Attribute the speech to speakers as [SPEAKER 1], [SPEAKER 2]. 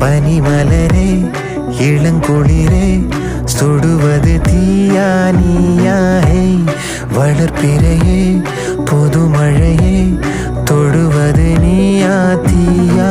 [SPEAKER 1] பனிமலரே இளங்குளிரே சுடுவது தீயா நீயாஹே வளர்ப்பிறையே புதுமழையே தொடுவது நீயா தீயா